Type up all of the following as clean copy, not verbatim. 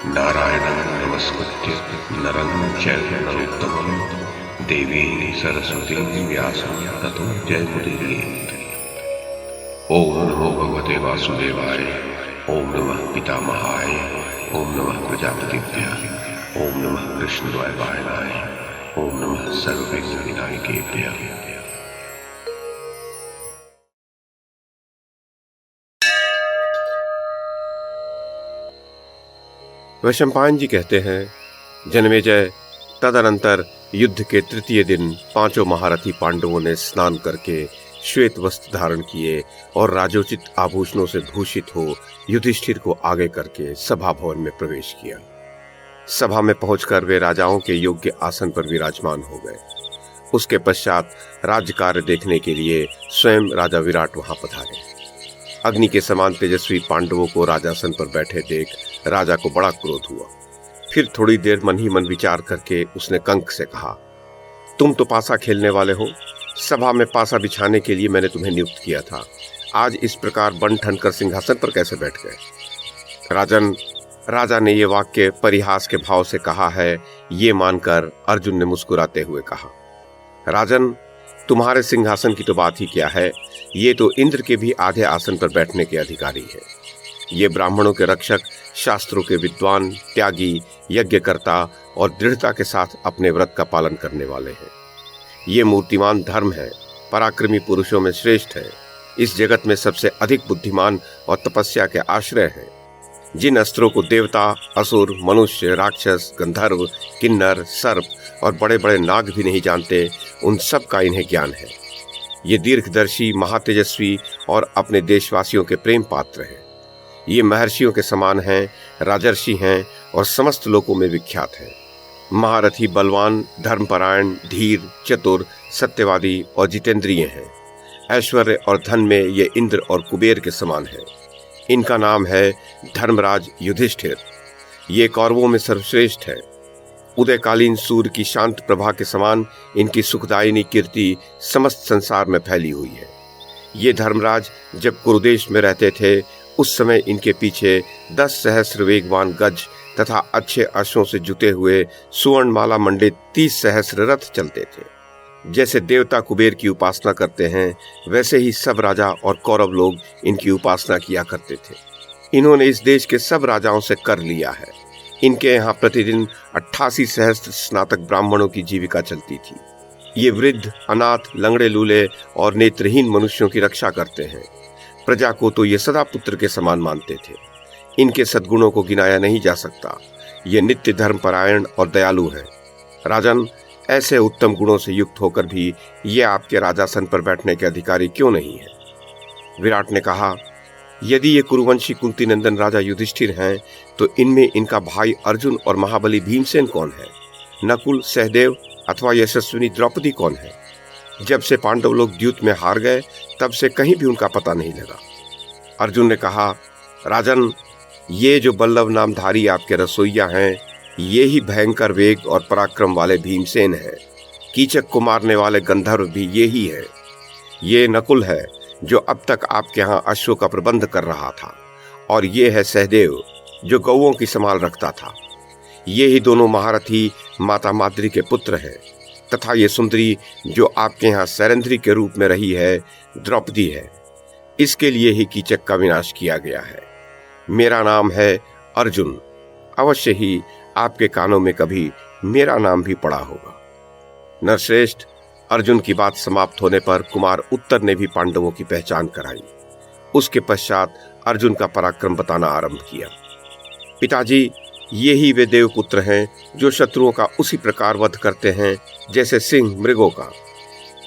नारायणं नमस्कृत्य नरं चैव नरोत्तमं देवीं सरस्वतीं व्यासं ततो जयमुदीरयेत्। ओम नमो भगवते वासुदेवाय, ओम नमः पितामहाय, ओम नमः प्रजापतिभ्यः, ओम नमः कृष्णद्वैपायनाय, ओम नमः सर्वविघ्नविनायकेभ्यः। वैशंपायन जी कहते हैं, जन्मेजय, तदनंतर युद्ध के तृतीय दिन पांचों महारथी पांडवों ने स्नान करके श्वेत वस्त्र धारण किए और राजोचित आभूषणों से भूषित हो युधिष्ठिर को आगे करके सभा भवन में प्रवेश किया। सभा में पहुंचकर वे राजाओं के योग्य आसन पर विराजमान हो गए। उसके पश्चात राज्य कार्य देखने के लिए स्वयं राजा विराट वहां पधारे। अग्नि के समान तेजस्वी पांडवों को राजासन पर बैठे देख राजा को बड़ा क्रोध हुआ। फिर थोड़ी देर मन ही मन विचार करके उसने कंक से कहा, तुम तो पासा खेलने वाले हो, सभा में पासा बिछाने के लिए मैंने तुम्हें नियुक्त किया था। आज इस प्रकार बन ठन कर सिंहासन पर कैसे बैठ गए? राजन, राजा ने ये वाक्य परिहास के भाव से कहा है, ये मानकर अर्जुन ने मुस्कुराते हुए कहा, राजन, तुम्हारे सिंहासन की तो बात ही क्या है, ये तो इंद्र के भी आधे आसन पर बैठने के अधिकारी है। ये ब्राह्मणों के रक्षक, शास्त्रों के विद्वान, त्यागी, यज्ञकर्ता और दृढ़ता के साथ अपने व्रत का पालन करने वाले हैं। ये मूर्तिमान धर्म है, पराक्रमी पुरुषों में श्रेष्ठ है, इस जगत में सबसे अधिक बुद्धिमान और तपस्या के आश्रय है। जिन अस्त्रों को देवता, असुर, मनुष्य, राक्षस, गंधर्व, किन्नर, सर्प और बड़े बड़े नाग भी नहीं जानते, उन सब का इन्हें ज्ञान है। ये दीर्घदर्शी, महातेजस्वी और अपने देशवासियों के प्रेम पात्र हैं। ये महर्षियों के समान हैं, राजर्षि हैं और समस्त लोकों में विख्यात हैं। महारथी बलवान, धर्मपरायण, धीर, चतुर, सत्यवादी और जितेंद्रिय हैं। ऐश्वर्य और धन में ये इंद्र और कुबेर के समान है। इनका नाम है धर्मराज युधिष्ठिर। ये कौरवों में सर्वश्रेष्ठ है। उदयकालीन सूर्य की शांत प्रभा के समान इनकी सुखदायिनी कीर्ति समस्त संसार में फैली हुई है। ये धर्मराज जब कुरुदेश में रहते थे, उस समय इनके पीछे 10 सहस्र वेगवान गज तथा अच्छे अश्वों से जुते हुए सुवर्णमाला मंडित 30 सहस्र रथ चलते थे। जैसे देवता कुबेर की उपासना करते हैं, वैसे ही सब राजा और कौरव लोग इनकी उपासना किया करते थे। इन्होंने इस देश के सब राजाओं से कर लिया है। इनके यहाँ प्रतिदिन 88 सहस्त्र स्नातक ब्राह्मणों की जीविका चलती थी। ये वृद्ध, अनाथ, लंगड़े लूले और नेत्रहीन मनुष्यों की रक्षा करते हैं। प्रजा को तो ये सदा पुत्र के समान मानते थे। इनके सद्गुणों को गिनाया नहीं जा सकता। ये नित्य धर्मपरायण और दयालु है। राजन, ऐसे उत्तम गुणों से युक्त होकर भी ये आपके राजासन पर बैठने के अधिकारी क्यों नहीं है? विराट ने कहा, यदि ये कुरुवंशी कुंती नंदन राजा युधिष्ठिर हैं, तो इनमें इनका भाई अर्जुन और महाबली भीमसेन कौन है? नकुल, सहदेव अथवा यशस्विनी द्रौपदी कौन है? जब से पांडव लोग द्यूत में हार गए, तब से कहीं भी उनका पता नहीं लगा। अर्जुन ने कहा, राजन, ये जो बल्लभ नामधारी आपके रसोइया हैं, ये ही भयंकर वेग और पराक्रम वाले भीमसेन हैं। कीचक को मारने वाले गंधर्व भी ये ही है। ये नकुल है जो अब तक आपके यहाँ अश्वों का प्रबंध कर रहा था, और ये है सहदेव जो गौओं की संभाल रखता था। ये ही दोनों महारथी माता माद्री के पुत्र हैं, तथा ये सुंदरी जो आपके यहाँ सैरंध्री के रूप में रही है, द्रौपदी है। इसके लिए ही कीचक का विनाश किया गया है। मेरा नाम है अर्जुन। अवश्य ही आपके कानों में कभी मेरा नाम भी पड़ा होगा। नरश्रेष्ठ, अर्जुन की बात समाप्त होने पर कुमार उत्तर ने भी पांडवों की पहचान कराई। उसके पश्चात अर्जुन का पराक्रम बताना आरंभ किया। पिताजी, ये ही वे देवपुत्र हैं जो शत्रुओं का उसी प्रकार वध करते हैं जैसे सिंह मृगों का।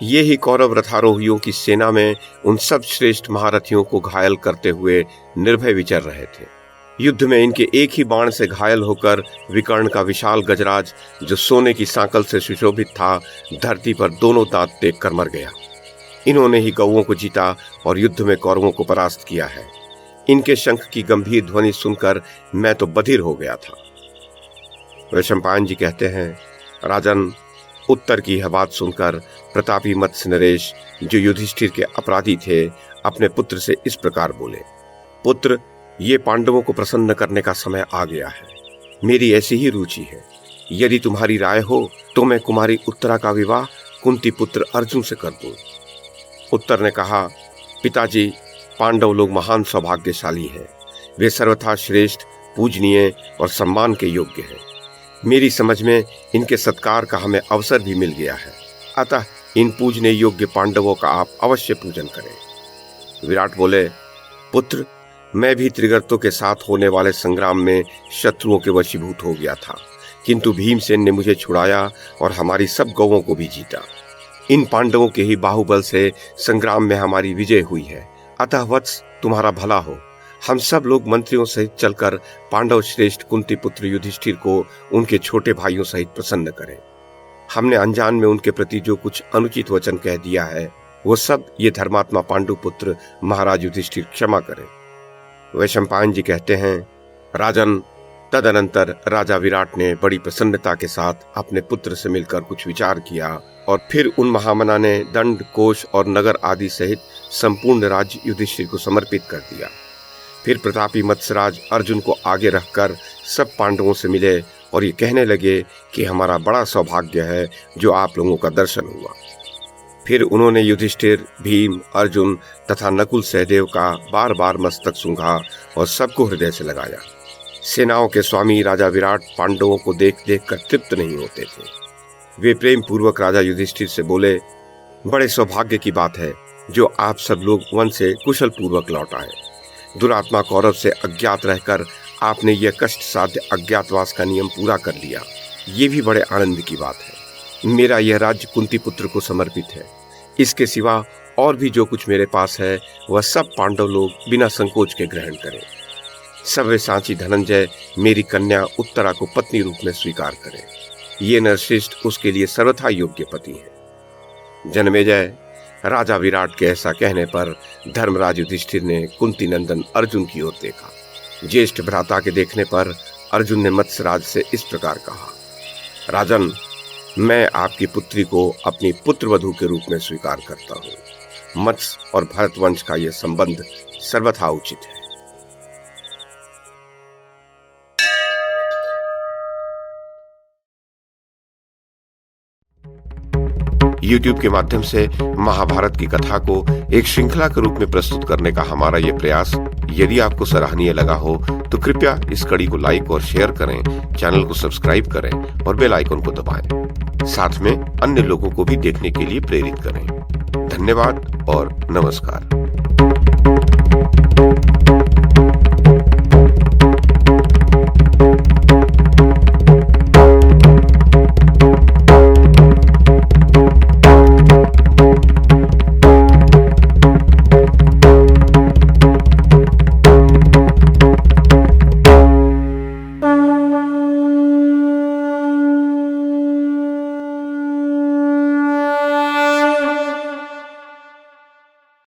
ये ही कौरव रथारोहियों की सेना में उन सब श्रेष्ठ महारथियों को घायल करते हुए निर्भय विचर रहे थे। युद्ध में इनके एक ही बाण से घायल होकर विकर्ण का विशाल गजराज, जो सोने की सांकल से सुशोभित था, धरती पर दोनों दांत टेक कर मर गया। इन्होंने ही गौओं को जीता और युद्ध में कौरवों को परास्त किया है। इनके शंख की गंभीर ध्वनि सुनकर मैं तो बधिर हो गया था। वैशंपायन जी कहते हैं, राजन, उत्तर की यह बात सुनकर प्रतापी मत्स्य नरेश, जो युधिष्ठिर के अपराधी थे, अपने पुत्र से इस प्रकार बोले, पुत्र, ये पांडवों को प्रसन्न करने का समय आ गया है। मेरी ऐसी ही रुचि है। यदि तुम्हारी राय हो तो मैं कुमारी उत्तरा का विवाह कुंती पुत्र अर्जुन से कर दूं। उत्तर ने कहा, पिताजी, पांडव लोग महान सौभाग्यशाली हैं। वे सर्वथा श्रेष्ठ, पूजनीय और सम्मान के योग्य हैं। मेरी समझ में इनके सत्कार का हमें अवसर भी मिल गया है। अतः इन पूजने योग्य पांडवों का आप अवश्य पूजन करें। विराट बोले, पुत्र, मैं भी त्रिगर्तों के साथ होने वाले संग्राम में शत्रुओं के वशीभूत हो गया था, किंतु भीमसेन ने मुझे छुड़ाया और हमारी सब गौओं को भी जीता। इन पांडवों के ही बाहुबल से संग्राम में हमारी विजय हुई है। अतः वत्स, तुम्हारा भला हो। हम सब लोग मंत्रियों सहित चलकर पांडव श्रेष्ठ कुंती पुत्र युधिष्ठिर को उनके छोटे भाइयों सहित प्रसन्न करें। हमने अनजान में उनके प्रति जो कुछ अनुचित वचन कह दिया है, वो सब ये धर्मात्मा पांडु पुत्र महाराज युधिष्ठिर क्षमा करें। वैशंपायन जी कहते हैं, राजन, तदनंतर राजा विराट ने बड़ी प्रसन्नता के साथ अपने पुत्र से मिलकर कुछ विचार किया और फिर उन महामना ने दंड, कोष और नगर आदि सहित संपूर्ण राज्य युधिष्ठिर को समर्पित कर दिया। फिर प्रतापी मत्स्यराज अर्जुन को आगे रखकर सब पांडवों से मिले और ये कहने लगे कि हमारा बड़ा सौभाग्य है जो आप लोगों का दर्शन हुआ। फिर उन्होंने युधिष्ठिर, भीम, अर्जुन तथा नकुल सहदेव का बार बार मस्तक सूंघा और सबको हृदय से लगाया। सेनाओं के स्वामी राजा विराट पांडवों को देख देख कर तृप्त नहीं होते थे। वे प्रेम पूर्वक राजा युधिष्ठिर से बोले, बड़े सौभाग्य की बात है जो आप सब लोग वन से कुशल पूर्वक लौट आए। दुरात्मा कौरव से अज्ञात रहकर आपने यह कष्ट साध्य अज्ञातवास का नियम पूरा कर लिया। ये भी बड़े आनंद की बात है। मेरा यह राज्य कुंती पुत्र को समर्पित है। इसके सिवा और भी जो कुछ मेरे पास है वह सब पांडव लोग बिना संकोच के ग्रहण करें। सव्यसाची धनंजय मेरी कन्या उत्तरा को पत्नी रूप में स्वीकार करें। ये नरश्रेष्ठ उसके लिए सर्वथा योग्य पति है। जन्मेजय, राजा विराट के ऐसा कहने पर धर्मराज युधिष्ठिर ने कुंती नंदन अर्जुन की ओर देखा। ज्येष्ठ भ्राता के देखने पर अर्जुन ने मत्स्यराज से इस प्रकार कहा, राजन, मैं आपकी पुत्री को अपनी पुत्रवधू के रूप में स्वीकार करता हूँ। मत्स्य और भरत वंश का यह संबंध सर्वथा उचित है। YouTube के माध्यम से महाभारत की कथा को एक श्रृंखला के रूप में प्रस्तुत करने का हमारा ये प्रयास यदि आपको सराहनीय लगा हो तो कृपया इस कड़ी को लाइक और शेयर करें, चैनल को सब्सक्राइब करें और बेल आइकन को दबाएं। साथ में अन्य लोगों को भी देखने के लिए प्रेरित करें। धन्यवाद और नमस्कार।